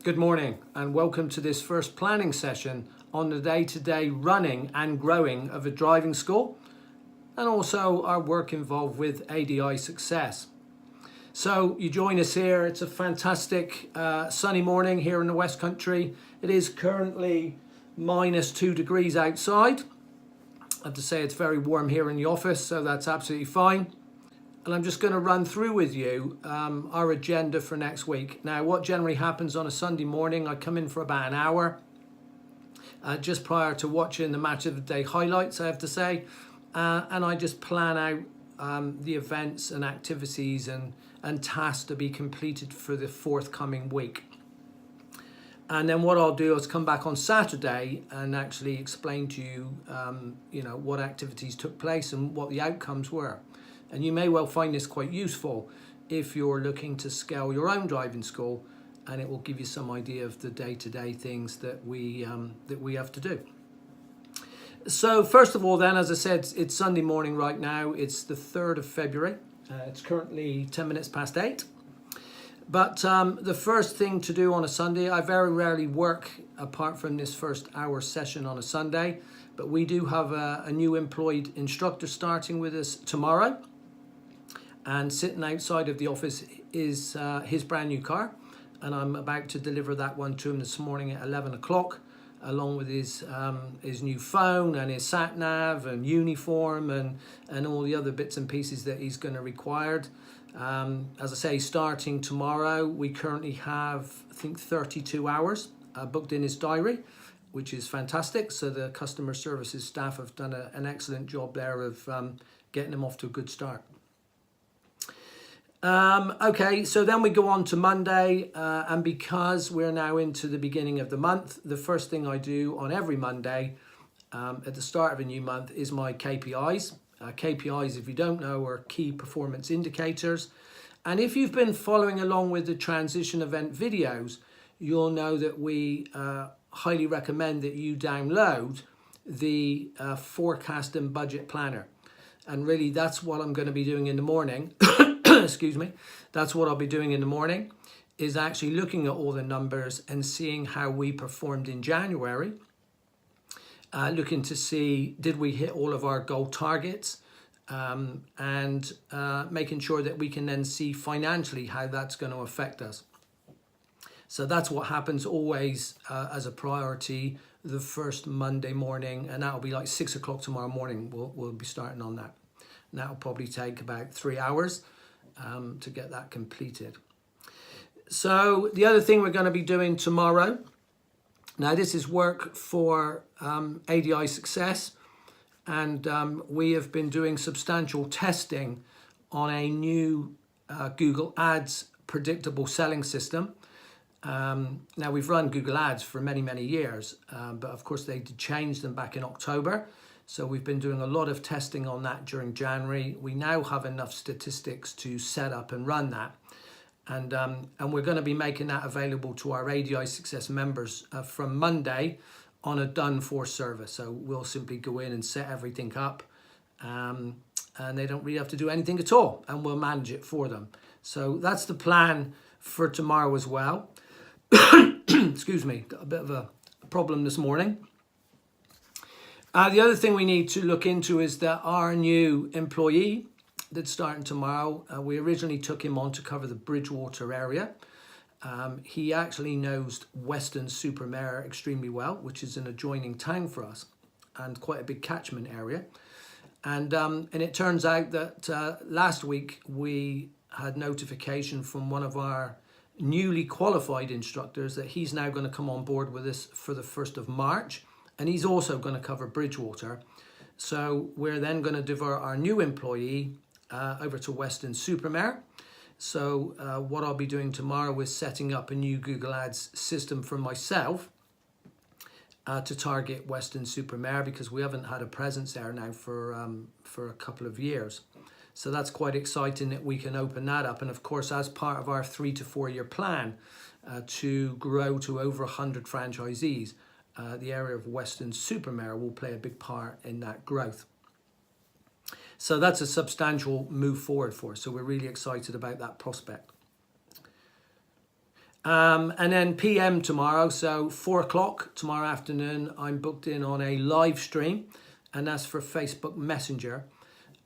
Good morning and welcome to this first planning session on the day-to-day running and growing of a driving school and also our work involved with ADI Success. So you join us here. It's a fantastic sunny morning here in the West Country. It is currently -2 degrees outside. I have to say it's very warm here in the office, so that's absolutely fine. And I'm just going to run through with you our agenda for next week. Now, what generally happens on a Sunday morning, I come in for about an hour, just prior to watching the match of the day highlights, I have to say, and I just plan out the events and activities and tasks to be completed for the forthcoming week. And then what I'll do is come back on Saturday and actually explain to you, what activities took place and what the outcomes were. And you may well find this quite useful if you're looking to scale your own driving school, and it will give you some idea of the day-to-day things that we have to do. So first of all then, as I said, it's Sunday morning right now. It's the 3rd of February. It's currently 10 minutes past 8. But the first thing to do on a Sunday, I very rarely work apart from this first hour session on a Sunday, but we do have a new employed instructor starting with us tomorrow. And sitting outside of the office is his brand new car, and I'm about to deliver that one to him this morning at 11 o'clock, along with his new phone and his sat nav and uniform and all the other bits and pieces that he's going to require. As I say, starting tomorrow, we currently have, I think, 32 hours booked in his diary, which is fantastic. So the customer services staff have done an excellent job there of getting him off to a good start. Okay, so then we go on to Monday, and because we're now into the beginning of the month, the first thing I do on every Monday at the start of a new month is my KPIs. KPIs, if you don't know, are key performance indicators. And if you've been following along with the transition event videos, you'll know that we highly recommend that you download the forecast and budget planner. And really, that's what I'm going to be doing in the morning. Excuse me. That's what I'll be doing in the morning, is actually looking at all the numbers and seeing how we performed in January. Looking to see, did we hit all of our goal targets, and making sure that we can then see financially how that's going to affect us. So that's what happens always as a priority the first Monday morning, and that'll be like 6 o'clock tomorrow morning. We'll be starting on that. And that'll probably take about 3 hours to get that completed. So the other thing we're going to be doing tomorrow, now this is work for ADI Success, and we have been doing substantial testing on a new Google Ads predictable selling system. Now we've run Google Ads for many years, but of course they did change them back in October. So we've been doing a lot of testing on that during January. We now have enough statistics to set up and run that. And we're going to be making that available to our ADI Success members from Monday on a done-for service. So we'll simply go in and set everything up, and they don't really have to do anything at all, and we'll manage it for them. So that's the plan for tomorrow as well. Excuse me, got a bit of a problem this morning. The other thing we need to look into is that our new employee that's starting tomorrow, we originally took him on to cover the Bridgwater area. He actually knows Weston-super-Mare extremely well, which is an adjoining town for us and quite a big catchment area. And it turns out that last week we had notification from one of our newly qualified instructors that he's now going to come on board with us for the 1st of March. And he's also going to cover Bridgwater. So we're then going to divert our new employee over to Weston-super-Mare. So what I'll be doing tomorrow is setting up a new Google Ads system for myself to target Weston-super-Mare, because we haven't had a presence there now for a couple of years. So that's quite exciting that we can open that up. And of course, as part of our 3 to 4 year plan to grow to over 100 franchisees, the area of Weston-super-Mare will play a big part in that growth. So that's a substantial move forward for us. So we're really excited about that prospect. And then PM tomorrow, so 4 o'clock tomorrow afternoon, I'm booked in on a live stream, and that's for Facebook Messenger.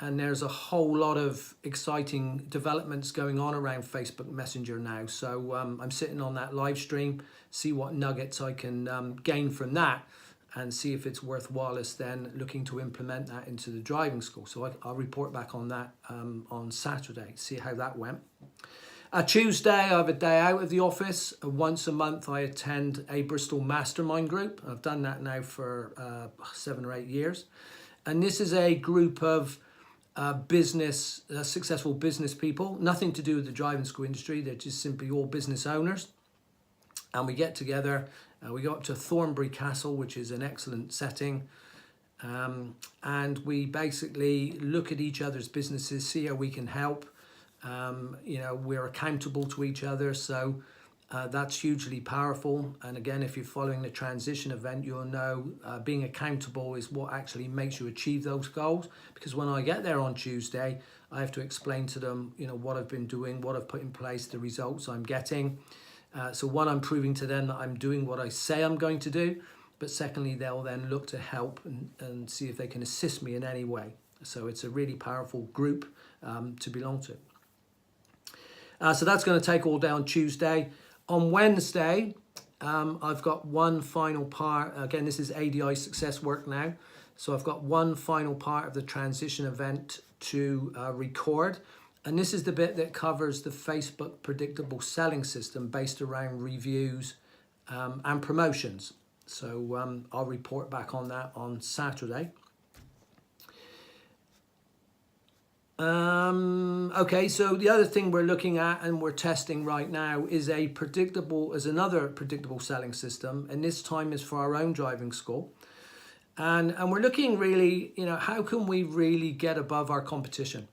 And there's a whole lot of exciting developments going on around Facebook Messenger now. So I'm sitting on that live stream, see what nuggets I can gain from that, and see if it's worthwhile us then looking to implement that into the driving school. So I'll report back on that on Saturday, see how that went. Tuesday, I have a day out of the office. Once a month, I attend a Bristol Mastermind group. I've done that now for 7 or 8 years. And this is a group of successful business people, nothing to do with the driving school industry. They're just simply all business owners. And we get together, we go up to Thornbury Castle, which is an excellent setting. And we basically look at each other's businesses, see how we can help. We're accountable to each other, so that's hugely powerful. And again, if you're following the transition event, you'll know being accountable is what actually makes you achieve those goals. Because when I get there on Tuesday, I have to explain to them, what I've been doing, what I've put in place, the results I'm getting. So one, I'm proving to them that I'm doing what I say I'm going to do. But secondly, they'll then look to help and see if they can assist me in any way. So it's a really powerful group to belong to. So that's going to take all day on Tuesday. On Wednesday, I've got one final part. Again, this is ADI Success Work now. So I've got one final part of the transition event to record. And this is the bit that covers the Facebook predictable selling system based around reviews and promotions. So I'll report back on that on Saturday. Okay, so the other thing we're looking at and we're testing right now is another predictable selling system, and this time is for our own driving school. And we're looking really, how can we really get above our competition?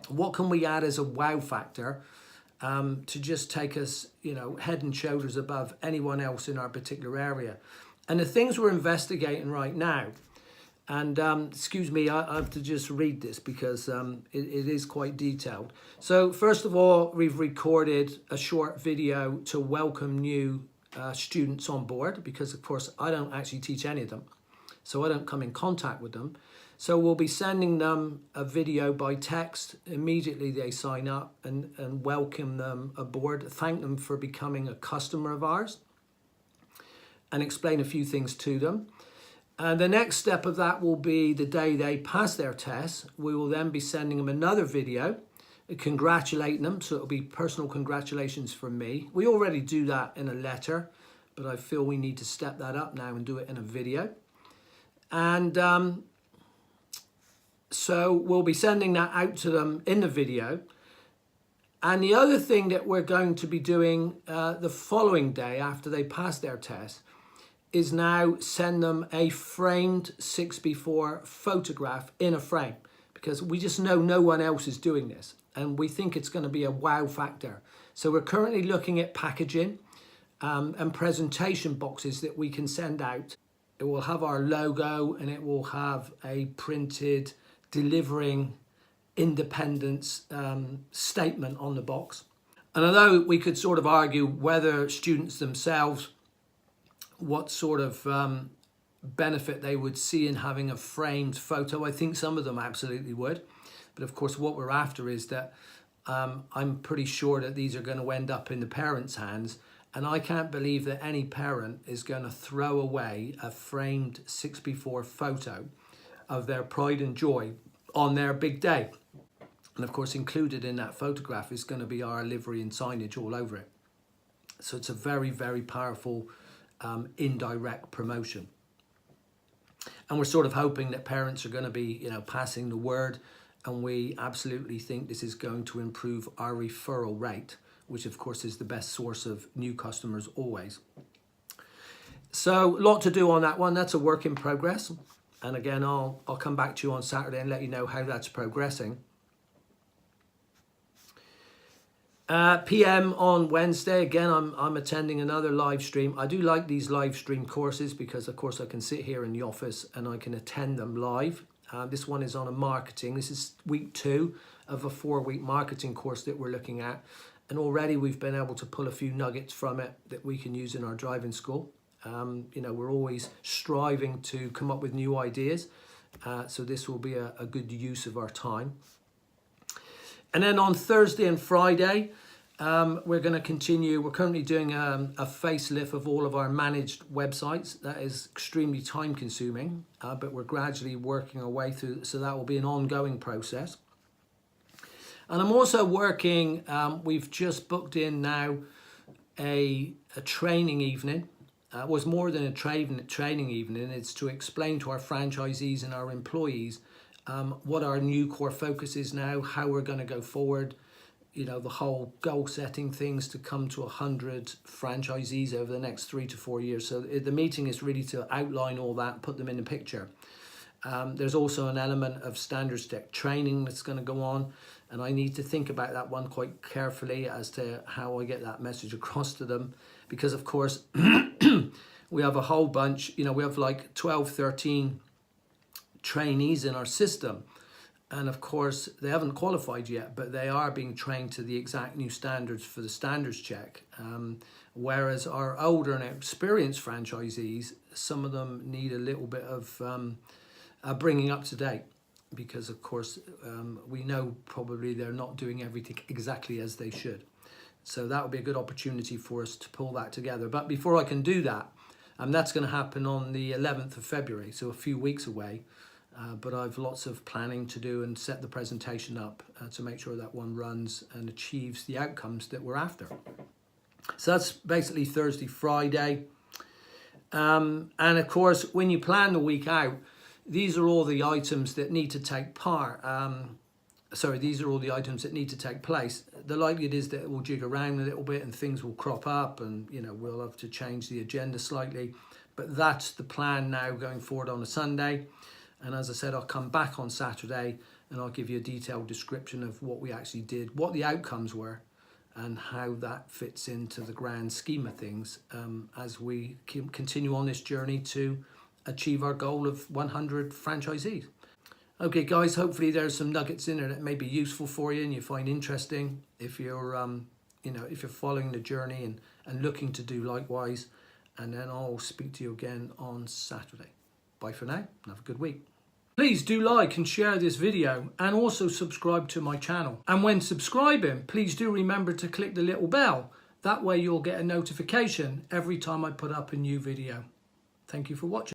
What can we add as a wow factor to just take us, head and shoulders above anyone else in our particular area? And the things we're investigating right now, and excuse me, I have to just read this because it is quite detailed. So first of all, we've recorded a short video to welcome new students on board, because of course I don't actually teach any of them, so I don't come in contact with them. So we'll be sending them a video by text immediately they sign up and welcome them aboard, thank them for becoming a customer of ours, and explain a few things to them. And the next step of that will be the day they pass their test. We will then be sending them another video, congratulating them. So it'll be personal congratulations from me. We already do that in a letter, but I feel we need to step that up now and do it in a video. And so we'll be sending that out to them in the video. And the other thing that we're going to be doing the following day after they pass their test is now send them a framed 6x4 photograph in a frame, because we just know no one else is doing this and we think it's going to be a wow factor. So we're currently looking at packaging and presentation boxes that we can send out. It will have our logo and it will have a printed delivering independence statement on the box. And although we could sort of argue whether students themselves, what sort of benefit they would see in having a framed photo, I think some of them absolutely would. But of course, what we're after is that I'm pretty sure that these are going to end up in the parents' hands. And I can't believe that any parent is going to throw away a framed 6x4 photo of their pride and joy on their big day. And of course, included in that photograph is going to be our livery and signage all over it. So it's a very, very powerful indirect promotion. And we're sort of hoping that parents are going to be, passing the word, and we absolutely think this is going to improve our referral rate, which of course is the best source of new customers always. So a lot to do on that one. That's a work in progress. And again, I'll come back to you on Saturday and let you know how that's progressing. PM on Wednesday, again, I'm attending another live stream. I do like these live stream courses because, of course, I can sit here in the office and I can attend them live. This one is on a marketing. This is week 2 of a 4-week marketing course that we're looking at. And already we've been able to pull a few nuggets from it that we can use in our driving school. You know, we're always striving to come up with new ideas. So this will be a good use of our time. And then on Thursday and Friday, we're going to continue. We're currently doing a facelift of all of our managed websites. That is extremely time consuming, but we're gradually working our way through. So that will be an ongoing process. And I'm also working, we've just booked in now a training evening. It was more than a training evening. It's to explain to our franchisees and our employees what our new core focus is now, how we're going to go forward, you know, the whole goal setting things to come to 100 franchisees over the next 3 to 4 years. So the meeting is really to outline all that, put them in the picture. There's also an element of standards tech training that's going to go on, and I need to think about that one quite carefully as to how I get that message across to them, because of course we have a whole bunch, you know, we have like 12, 13 trainees in our system, and of course they haven't qualified yet, but they are being trained to the exact new standards for the standards check, whereas our older and experienced franchisees, some of them need a little bit of bringing up to date, because of course we know probably they're not doing everything exactly as they should. So that would be a good opportunity for us to pull that together. But before I can do that, that's going to happen on the 11th of February, so a few weeks away. But I've lots of planning to do and set the presentation up to make sure that one runs and achieves the outcomes that we're after. So that's basically Thursday, Friday. And of course, when you plan the week out, these are all the items that need to take part. These are all the items that need to take place. The likelihood is that it will jig around a little bit and things will crop up, and you know, we'll have to change the agenda slightly. But that's the plan now going forward on a Sunday. And as I said, I'll come back on Saturday and I'll give you a detailed description of what we actually did, what the outcomes were, and how that fits into the grand scheme of things as we continue on this journey to achieve our goal of 100 franchisees. Okay guys, hopefully there's some nuggets in there that may be useful for you and you find interesting if you're if you're following the journey and looking to do likewise. And then I'll speak to you again on Saturday. Bye for now and have a good week. Please do like and share this video, and also subscribe to my channel. And when subscribing, please do remember to click the little bell. That way you'll get a notification every time I put up a new video. Thank you for watching.